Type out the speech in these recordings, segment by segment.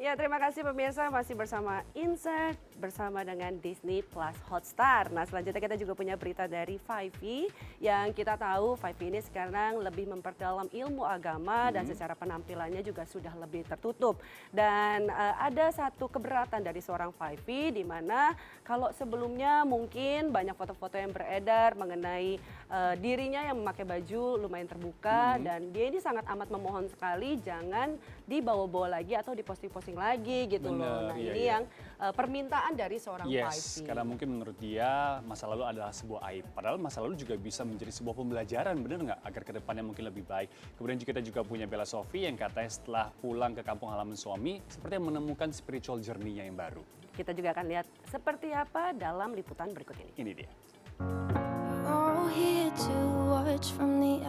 Ya, terima kasih pemirsa, masih bersama Insert bersama dengan Disney Plus Hotstar. Nah, selanjutnya kita juga punya berita dari Five yang kita tahu Five ini sekarang lebih memperdalam ilmu agama dan secara penampilannya juga sudah lebih tertutup. Dan ada satu keberatan dari seorang Five di mana kalau sebelumnya mungkin banyak foto-foto yang beredar mengenai dirinya yang memakai baju lumayan terbuka dan dia ini sangat amat memohon sekali jangan dibawa-bawa lagi atau diposting-posting lagi gitu loh. Nah, ini yang permintaan dari seorang Five. Karena mungkin menurut dia masa lalu adalah sebuah aib. Padahal masa lalu juga bisa menjadi sebuah pembelajaran, bener nggak? Agar kedepannya mungkin lebih baik. Kemudian kita juga punya Bella Sophie yang katanya setelah pulang ke kampung halaman suami, seperti menemukan spiritual journey-nya yang baru. Kita juga akan lihat seperti apa dalam liputan berikut ini. Ini dia.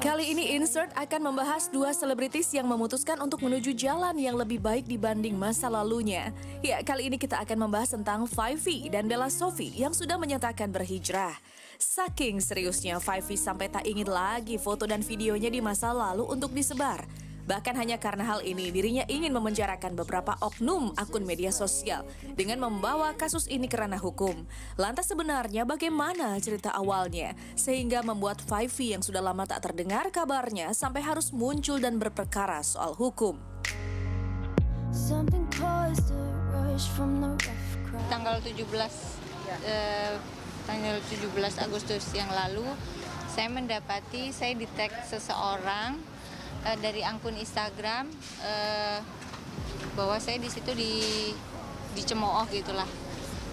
Kali ini Insert akan membahas dua selebritis yang memutuskan untuk menuju jalan yang lebih baik dibanding masa lalunya. Ya, kali ini kita akan membahas tentang Five dan Bella Sophie yang sudah menyatakan berhijrah. Saking seriusnya Five sampai tak ingin lagi foto dan videonya di masa lalu untuk disebar. Bahkan hanya karena hal ini dirinya ingin memenjarakan beberapa oknum akun media sosial dengan membawa kasus ini ke ranah hukum. Lantas sebenarnya bagaimana cerita awalnya sehingga membuat Five yang sudah lama tak terdengar kabarnya sampai harus muncul dan berperkara soal hukum. Tanggal 17 Agustus yang lalu saya mendapati saya di-tag seseorang dari akun Instagram bahwa saya di situ dicemooh gitulah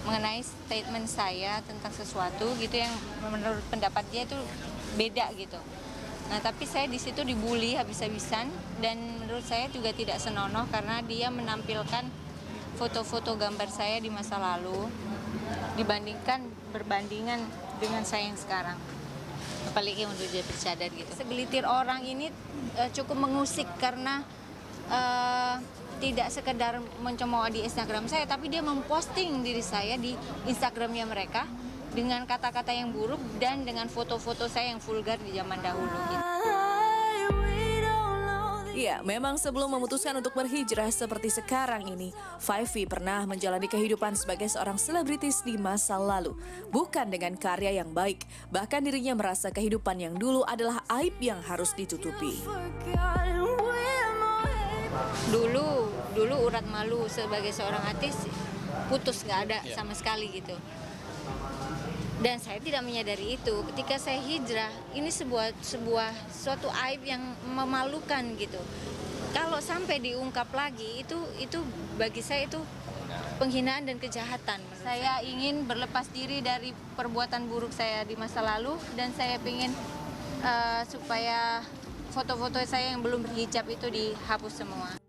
mengenai statement saya tentang sesuatu gitu yang menurut pendapat dia itu beda gitu. Nah, tapi saya di situ dibully habis-habisan dan menurut saya juga tidak senonoh karena dia menampilkan foto-foto gambar saya di masa lalu berbandingan dengan saya yang sekarang. Apalagi untuk dia bercadar gitu. Segelintir orang ini cukup mengusik karena tidak sekedar mencemooh di Instagram saya, tapi dia memposting diri saya di Instagramnya mereka dengan kata-kata yang buruk dan dengan foto-foto saya yang vulgar di zaman dahulu gitu. Ya, memang sebelum memutuskan untuk berhijrah seperti sekarang ini, Five pernah menjalani kehidupan sebagai seorang selebritis di masa lalu. Bukan dengan karya yang baik, bahkan dirinya merasa kehidupan yang dulu adalah aib yang harus ditutupi. Dulu urat malu sebagai seorang artis putus, nggak ada sama sekali gitu. Dan saya tidak menyadari itu. Ketika saya hijrah, ini suatu aib yang memalukan gitu. Kalau sampai diungkap lagi, itu bagi saya itu penghinaan dan kejahatan. Saya ingin berlepas diri dari perbuatan buruk saya di masa lalu dan saya ingin supaya foto-foto saya yang belum berhijab itu dihapus semua.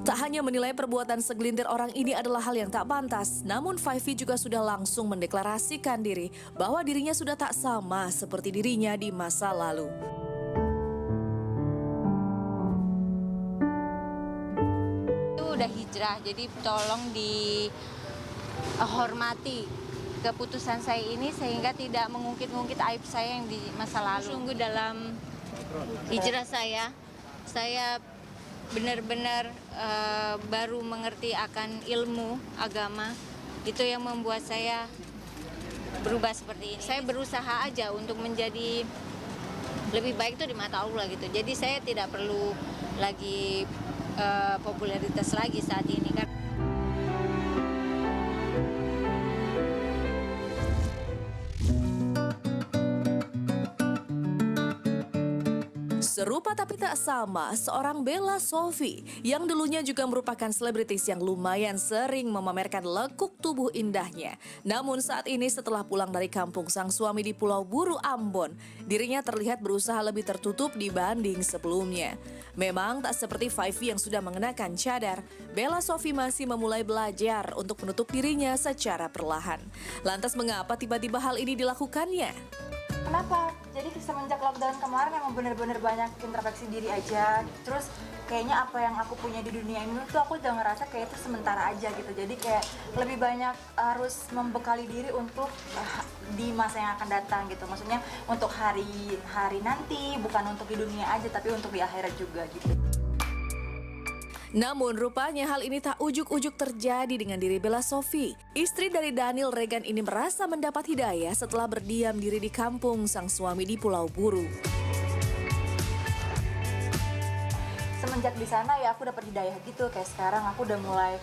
Tak hanya menilai perbuatan segelintir orang ini adalah hal yang tak pantas, namun Five juga sudah langsung mendeklarasikan diri bahwa dirinya sudah tak sama seperti dirinya di masa lalu. Itu udah hijrah, jadi tolong dihormati keputusan saya ini sehingga tidak mengungkit-ungkit aib saya yang di masa lalu. Sungguh dalam hijrah saya benar-benar baru mengerti akan ilmu agama. Itu yang membuat saya berubah seperti ini. Saya berusaha aja untuk menjadi lebih baik itu di mata Allah gitu. Jadi saya tidak perlu lagi popularitas lagi saat ini kan. Serupa tapi tak sama, seorang Bella Sophie yang dulunya juga merupakan selebritis yang lumayan sering memamerkan lekuk tubuh indahnya. Namun saat ini setelah pulang dari kampung sang suami di Pulau Buru, Ambon, dirinya terlihat berusaha lebih tertutup dibanding sebelumnya. Memang tak seperti Five yang sudah mengenakan cadar, Bella Sophie masih memulai belajar untuk menutup dirinya secara perlahan. Lantas mengapa tiba-tiba hal ini dilakukannya? Kenapa? Jadi semenjak lockdown kemarin emang bener-bener banyak introspeksi diri aja. Terus kayaknya apa yang aku punya di dunia ini tuh aku udah ngerasa kayak itu sementara aja gitu. Jadi kayak lebih banyak harus membekali diri untuk di masa yang akan datang gitu. Maksudnya untuk hari nanti, bukan untuk di dunia aja tapi untuk di akhirat juga gitu. Namun rupanya hal ini tak ujuk-ujuk terjadi dengan diri Bella Sophie. Istri dari Daniel Regan ini merasa mendapat hidayah setelah berdiam diri di kampung sang suami di Pulau Buru. Semenjak di sana ya aku dapat hidayah gitu, kayak sekarang aku udah mulai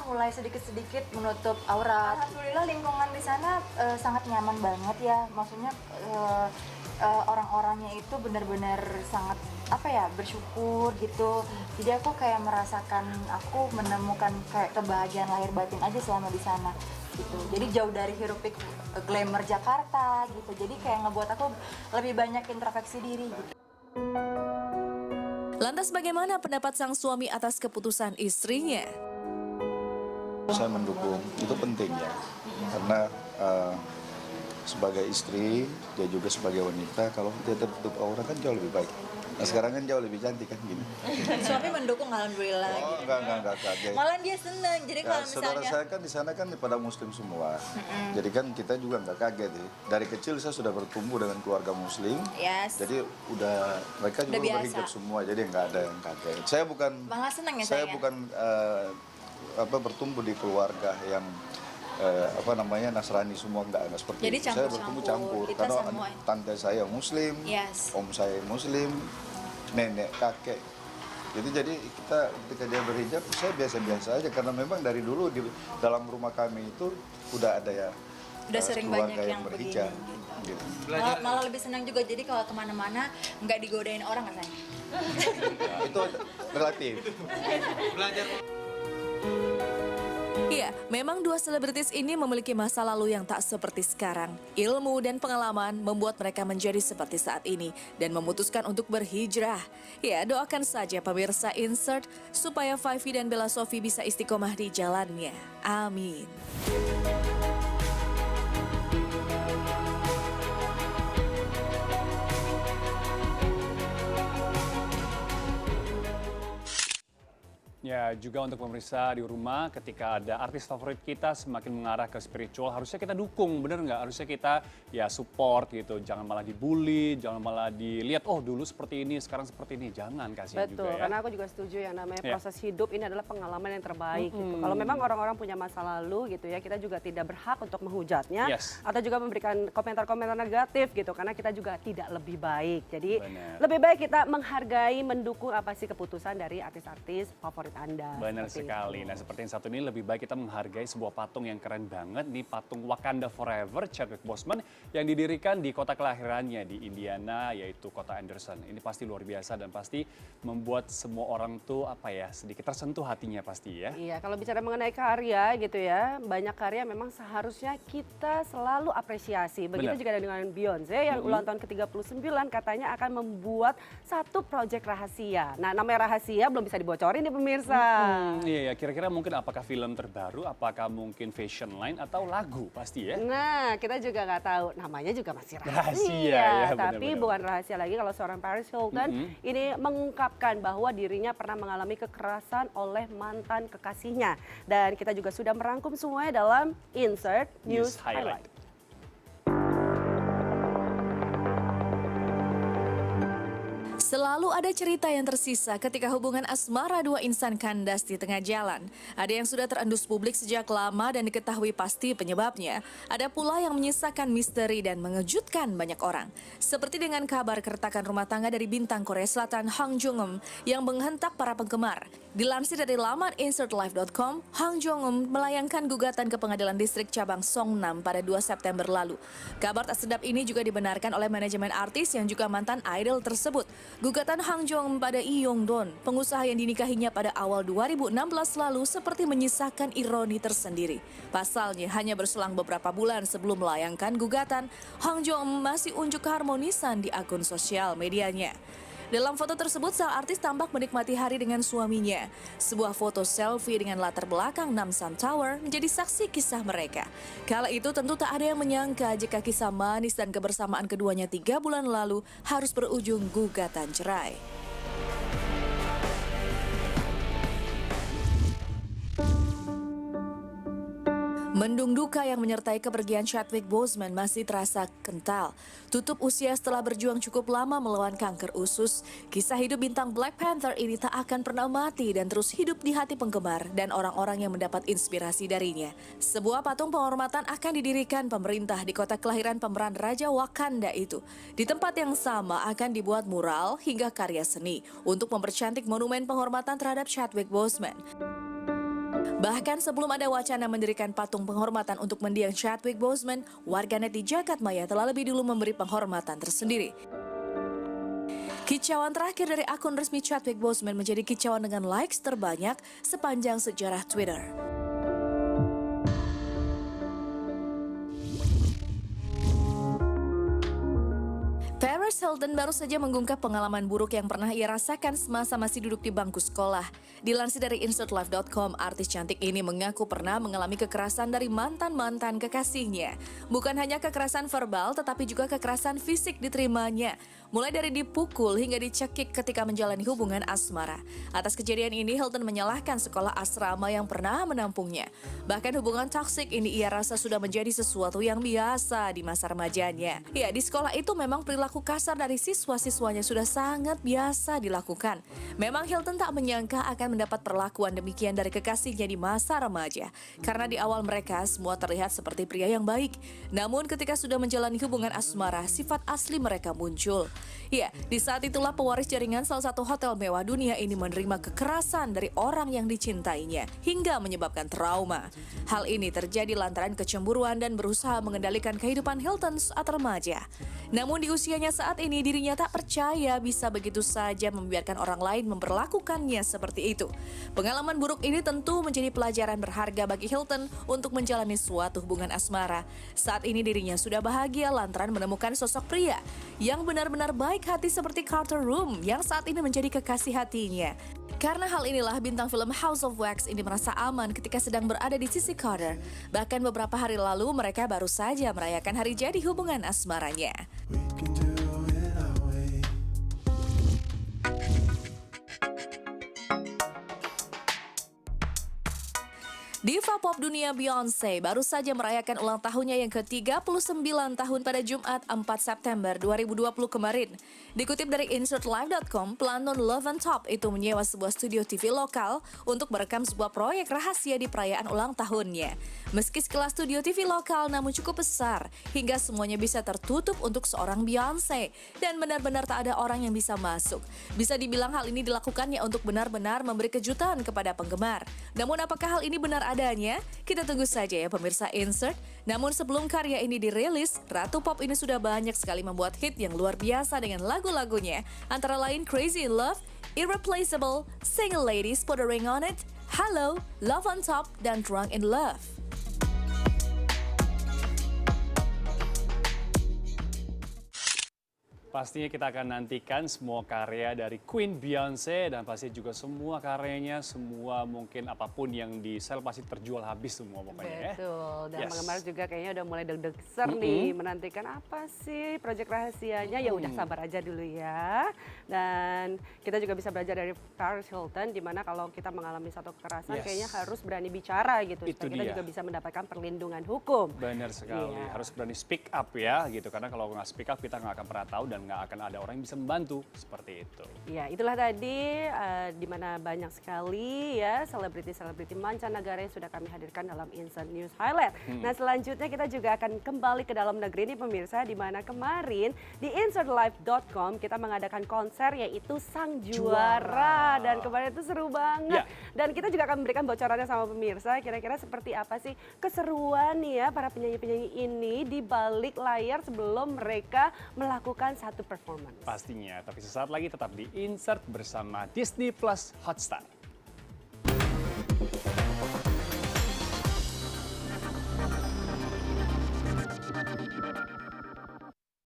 mulai sedikit-sedikit menutup aurat. Alhamdulillah lingkungan di sana sangat nyaman banget ya, maksudnya orang-orangnya itu benar-benar sangat bersyukur gitu. Jadi aku kayak merasakan aku menemukan kayak kebahagiaan lahir batin aja selama di sana gitu. Jadi jauh dari hiruk pikuk glamour Jakarta gitu. Jadi kayak ngebuat aku lebih banyak introspeksi diri gitu. Lantas bagaimana pendapat sang suami atas keputusan istrinya? Saya mendukung, itu penting ya, karena sebagai istri, dia juga sebagai wanita, kalau dia tertutup aurat kan jauh lebih baik. Nah sekarang kan jauh lebih cantik kan gini. Suami mendukung alhamdulillah. Oh enggak kaget. Malah dia seneng. Jadi Ya, kalau saudara misalnya saya kan di sana kan pada muslim semua. Jadi kan kita juga nggak kaget ya. Dari kecil saya sudah bertumbuh dengan keluarga muslim. yes. Jadi mereka juga biasa. berhijab semua, jadi nggak ada yang kaget. Saya bukan malah seneng ya saya sayang. bukan bertumbuh di keluarga yang Nasrani semua enggak seperti Jadi itu. Saya campur-campur. bertumbuh campur Kita karena semua. tante saya muslim, Yes. om saya muslim, nenek, kakek. Jadi kita ketika dia berhijab saya biasa-biasa aja karena memang dari dulu di dalam rumah kami itu udah ada ya Udah sering keluarga banyak yang berhijab begini, gitu. Malah lebih senang juga, jadi kalau kemana-mana nggak digodain orang nggak sayang. Nah, itu relatif. Iya, memang dua selebritis ini memiliki masa lalu yang tak seperti sekarang. Ilmu dan pengalaman membuat mereka menjadi seperti saat ini dan memutuskan untuk berhijrah. Ya, doakan saja pemirsa Insert supaya Five dan Bella Sophie bisa istiqomah di jalannya. Amin. Ya, juga untuk pemirsa di rumah, ketika ada artis favorit kita semakin mengarah ke spiritual, harusnya kita dukung, bener nggak? Harusnya kita ya support gitu, jangan malah dibully, jangan malah dilihat, oh dulu seperti ini, sekarang seperti ini, jangan kasihan Betul, juga ya. karena aku juga setuju yang namanya Ya. proses hidup ini adalah pengalaman yang terbaik gitu. Kalau memang orang-orang punya masa lalu gitu ya, kita juga tidak berhak untuk menghujatnya Yes. atau juga memberikan komentar-komentar negatif gitu, karena kita juga tidak lebih baik. Jadi Benar. lebih baik kita menghargai, mendukung apa sih keputusan dari artis-artis favorit Anda. Benar seperti sekali. itu. Nah, seperti yang satu ini lebih baik kita menghargai sebuah patung yang keren banget nih, patung Wakanda Forever Chadwick Boseman yang didirikan di kota kelahirannya di Indiana, yaitu kota Anderson. Ini pasti luar biasa dan pasti membuat semua orang tuh sedikit tersentuh hatinya pasti ya. Iya, kalau bicara mengenai karya gitu ya, banyak karya memang seharusnya kita selalu apresiasi. Begitu Benar. juga dengan Beyonce yang ulang tahun ke-39 katanya akan membuat satu proyek rahasia. Nah, namanya rahasia belum bisa dibocorin nih pemirsa. Iya, kira-kira mungkin apakah film terbaru, apakah mungkin fashion line atau lagu pasti ya. Nah, kita juga nggak tahu, namanya juga masih rahasia. Rahasia, ya, Tapi benar-benar. bukan rahasia lagi kalau seorang Paris Hilton ini mengungkapkan bahwa dirinya pernah mengalami kekerasan oleh mantan kekasihnya. Dan kita juga sudah merangkum semuanya dalam Insert News Highlight. Selalu ada cerita yang tersisa ketika hubungan asmara dua insan kandas di tengah jalan. Ada yang sudah terendus publik sejak lama dan diketahui pasti penyebabnya. Ada pula yang menyisakan misteri dan mengejutkan banyak orang. Seperti dengan kabar keretakan rumah tangga dari bintang Korea Selatan Hang Jung-eum yang menghentak para penggemar. Dilansir dari laman insertlife.com, Hang Jung-eum melayangkan gugatan ke Pengadilan Distrik Cabang Songnam pada 2 September lalu. Kabar tak sedap ini juga dibenarkan oleh manajemen artis yang juga mantan idol tersebut. Gugatan Hang Jung pada Lee Yong-don, pengusaha yang dinikahinya pada awal 2016 lalu seperti menyisakan ironi tersendiri. Pasalnya hanya berselang beberapa bulan sebelum melayangkan gugatan, Hang Jung masih unjuk keharmonisan di akun sosial medianya. Dalam foto tersebut, sang artis tampak menikmati hari dengan suaminya. Sebuah foto selfie dengan latar belakang Namsan Tower menjadi saksi kisah mereka. Kala itu tentu tak ada yang menyangka jika kisah manis dan kebersamaan keduanya 3 bulan lalu harus berujung gugatan cerai. Mendung duka yang menyertai kepergian Chadwick Boseman masih terasa kental. Tutup usia setelah berjuang cukup lama melawan kanker usus, kisah hidup bintang Black Panther ini tak akan pernah mati dan terus hidup di hati penggemar dan orang-orang yang mendapat inspirasi darinya. Sebuah patung penghormatan akan didirikan pemerintah di kota kelahiran pemeran Raja Wakanda itu. Di tempat yang sama akan dibuat mural hingga karya seni untuk mempercantik monumen penghormatan terhadap Chadwick Boseman. Bahkan sebelum ada wacana mendirikan patung penghormatan untuk mendiang Chadwick Boseman, warganet di Jagadmaya telah lebih dulu memberi penghormatan tersendiri. Kicauan terakhir dari akun resmi Chadwick Boseman menjadi kicauan dengan likes terbanyak sepanjang sejarah Twitter. Paris Hilton baru saja mengungkap pengalaman buruk yang pernah ia rasakan semasa masih duduk di bangku sekolah. Dilansir dari InsertLife.com, artis cantik ini mengaku pernah mengalami kekerasan dari mantan-mantan kekasihnya. Bukan hanya kekerasan verbal, tetapi juga kekerasan fisik diterimanya. Mulai dari dipukul hingga dicekik ketika menjalani hubungan asmara. Atas kejadian ini, Hilton menyalahkan sekolah asrama yang pernah menampungnya. Bahkan hubungan toksik ini ia rasa sudah menjadi sesuatu yang biasa di masa remajanya. Ya, di sekolah itu memang perilaku kasar dari siswa-siswanya sudah sangat biasa dilakukan. Memang Hilton tak menyangka akan mendapat perlakuan demikian dari kekasihnya di masa remaja. Karena di awal mereka semua terlihat seperti pria yang baik. Namun ketika sudah menjalani hubungan asmara, sifat asli mereka muncul. Ya, di saat itulah pewaris jaringan salah satu hotel mewah dunia ini menerima kekerasan dari orang yang dicintainya hingga menyebabkan trauma. Hal ini terjadi lantaran kecemburuan dan berusaha mengendalikan kehidupan Hilton saat remaja. Namun di usianya saat ini dirinya tak percaya bisa begitu saja membiarkan orang lain memperlakukannya seperti itu. Pengalaman buruk ini tentu menjadi pelajaran berharga bagi Hilton untuk menjalani suatu hubungan asmara. Saat ini dirinya sudah bahagia lantaran menemukan sosok pria yang benar-benar baik hati seperti Carter Room yang saat ini menjadi kekasih hatinya. Karena hal inilah bintang film House of Wax ini merasa aman ketika sedang berada di sisi Carter. Bahkan beberapa hari lalu mereka baru saja merayakan hari jadi hubungan asmaranya. Diva pop dunia Beyoncé baru saja merayakan ulang tahunnya yang ke-39 tahun pada Jumat 4 September 2020 kemarin. Dikutip dari InsertLife.com, pelantun Love on Top itu menyewa sebuah studio TV lokal untuk merekam sebuah proyek rahasia di perayaan ulang tahunnya. Meski sekelas studio TV lokal namun cukup besar, hingga semuanya bisa tertutup untuk seorang Beyoncé. Dan benar-benar tak ada orang yang bisa masuk. Bisa dibilang hal ini dilakukannya untuk benar-benar memberi kejutan kepada penggemar. Namun apakah hal ini benar adanya? Kita tunggu saja ya pemirsa Insert. Namun sebelum karya ini dirilis, Ratu Pop ini sudah banyak sekali membuat hit yang luar biasa dengan lagu-lagunya. Antara lain Crazy in Love, Irreplaceable, Single Ladies, Put a Ring on It, Hello, Love on Top, dan Drunk in Love. Pastinya kita akan nantikan semua karya dari Queen Beyoncé dan pasti juga semua karyanya, semua mungkin apapun yang di sel pasti terjual habis semua pokoknya ya. Betul, dan Yes. penggemar juga kayaknya udah mulai deg-degan nih menantikan apa sih proyek rahasianya. Ya udah sabar aja dulu ya. Dan kita juga bisa belajar dari Paris Hilton di mana kalau kita mengalami satu kekerasan Yes. kayaknya harus berani bicara gitu Itu supaya kita dia. juga bisa mendapatkan perlindungan hukum. Benar sekali, Iya. harus berani speak up ya gitu. Karena kalau nggak speak up kita nggak akan pernah tahu dan nggak akan ada orang yang bisa membantu seperti itu. Ya, itulah tadi di mana banyak sekali ya selebriti-selebriti mancanegara yang sudah kami hadirkan dalam Insert News Highlight. Nah, selanjutnya kita juga akan kembali ke dalam negeri nih pemirsa, di mana kemarin di InsertLife.com kita mengadakan konser yaitu Sang Juara. Dan kemarin itu seru banget. Ya. Dan kita juga akan memberikan bocorannya sama pemirsa, kira-kira seperti apa sih keseruan nih ya para penyanyi-penyanyi ini di balik layar sebelum mereka melakukan satu performance. Pastinya, tapi sesaat lagi tetap di Insert bersama Disney Plus Hotstar.